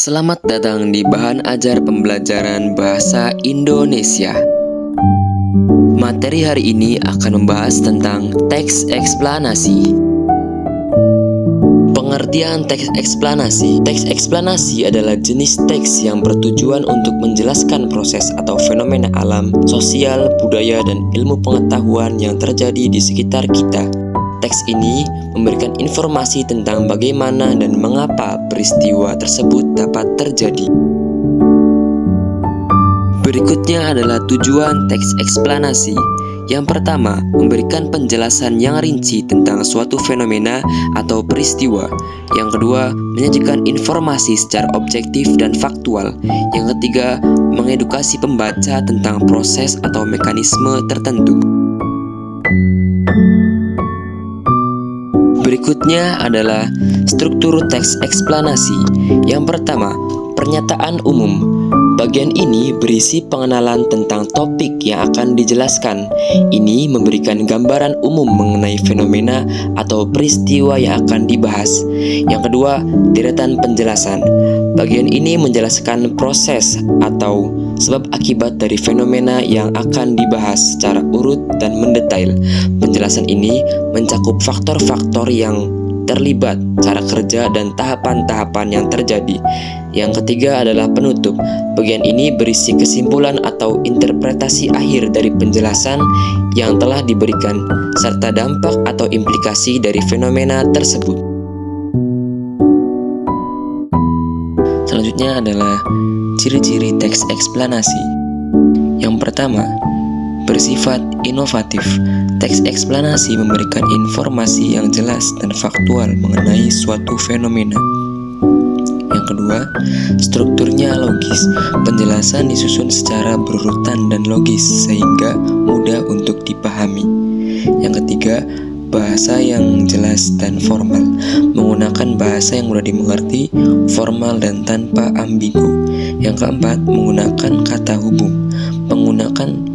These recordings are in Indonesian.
Selamat datang di Bahan Ajar Pembelajaran Bahasa Indonesia. Materi hari ini akan membahas tentang teks eksplanasi. Pengertian teks eksplanasi. Teks eksplanasi adalah jenis teks yang bertujuan untuk menjelaskan proses atau fenomena alam, sosial, budaya, dan ilmu pengetahuan yang terjadi di sekitar kita. Teks ini memberikan informasi tentang bagaimana dan mengapa peristiwa tersebut dapat terjadi. Berikutnya adalah tujuan teks eksplanasi. Yang pertama, memberikan penjelasan yang rinci tentang suatu fenomena atau peristiwa. Yang kedua, menyajikan informasi secara objektif dan faktual. Yang ketiga, mengedukasi pembaca tentang proses atau mekanisme tertentu. Berikutnya adalah struktur teks eksplanasi. Yang pertama, pernyataan umum. Bagian ini berisi pengenalan tentang topik yang akan dijelaskan. Ini memberikan gambaran umum mengenai fenomena atau peristiwa yang akan dibahas. Yang kedua, deretan penjelasan. Bagian ini menjelaskan proses atau sebab akibat dari fenomena yang akan dibahas secara urut dan mendetail. Penjelasan ini mencakup faktor-faktor yang terlibat, cara kerja, dan tahapan-tahapan yang terjadi. Yang ketiga adalah penutup. Bagian ini berisi kesimpulan atau interpretasi akhir dari penjelasan yang telah diberikan, serta dampak atau implikasi dari fenomena tersebut. Selanjutnya adalah ciri-ciri teks eksplanasi. Yang pertama, bersifat inovatif. Teks eksplanasi memberikan informasi yang jelas dan faktual mengenai suatu fenomena. Yang kedua, strukturnya logis. Penjelasan disusun secara berurutan dan logis sehingga mudah untuk dipahami. Yang ketiga, bahasa yang jelas dan formal. Menggunakan bahasa yang mudah dimengerti, formal dan tanpa ambigu. Yang keempat, menggunakan kata hubung.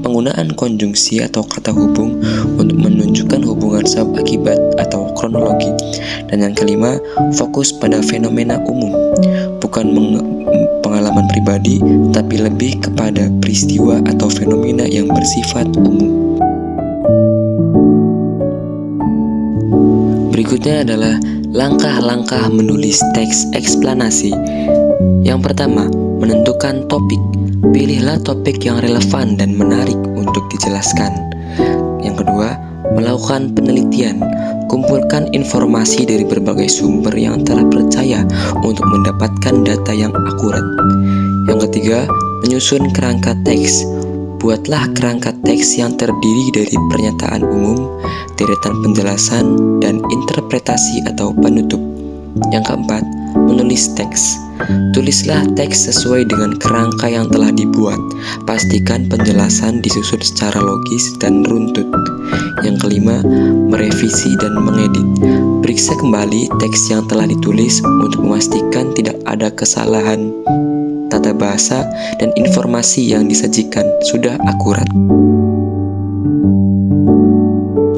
Penggunaan konjungsi atau kata hubung untuk menunjukkan hubungan sebab akibat atau kronologi. Dan yang kelima, fokus pada fenomena umum, bukan pengalaman pribadi, tapi lebih kepada peristiwa atau fenomena yang bersifat umum. Berikutnya adalah langkah-langkah menulis teks eksplanasi. Yang pertama, menentukan topik. Pilihlah topik yang relevan dan menarik untuk dijelaskan. Yang kedua, melakukan penelitian. Kumpulkan informasi dari berbagai sumber yang terpercaya untuk mendapatkan data yang akurat. Yang ketiga, menyusun kerangka teks. Buatlah kerangka teks yang terdiri dari pernyataan umum, deretan penjelasan, dan interpretasi atau penutup. Yang keempat, menulis teks. Tulislah teks sesuai dengan kerangka yang telah dibuat. Pastikan penjelasan disusun secara logis dan runtut. Yang kelima, merevisi dan mengedit. Periksa kembali teks yang telah ditulis untuk memastikan tidak ada kesalahan tata bahasa dan informasi yang disajikan sudah akurat.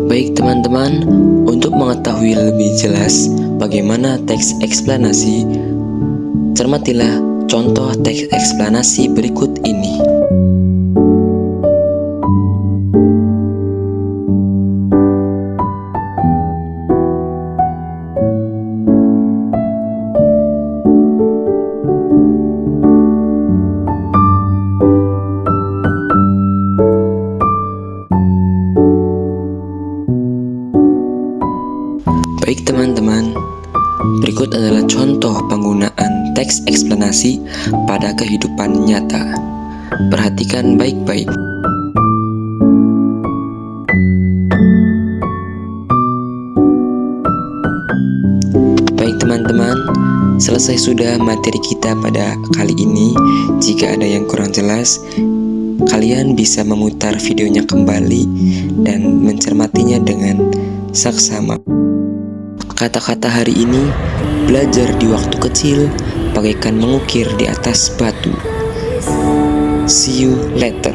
Baik teman-teman, untuk mengetahui lebih jelas bagaimana teks eksplanasi, cermatilah contoh teks eksplanasi berikut ini. Baik teman-teman, berikut adalah contoh penggunaan teks eksplanasi pada kehidupan nyata. Perhatikan baik-baik. Baik teman-teman, selesai sudah materi kita pada kali ini. Jika ada yang kurang jelas, kalian bisa memutar videonya kembali dan mencermatinya dengan saksama. Kata-kata hari ini, belajar di waktu kecil bagaikan mengukir di atas batu. See you later.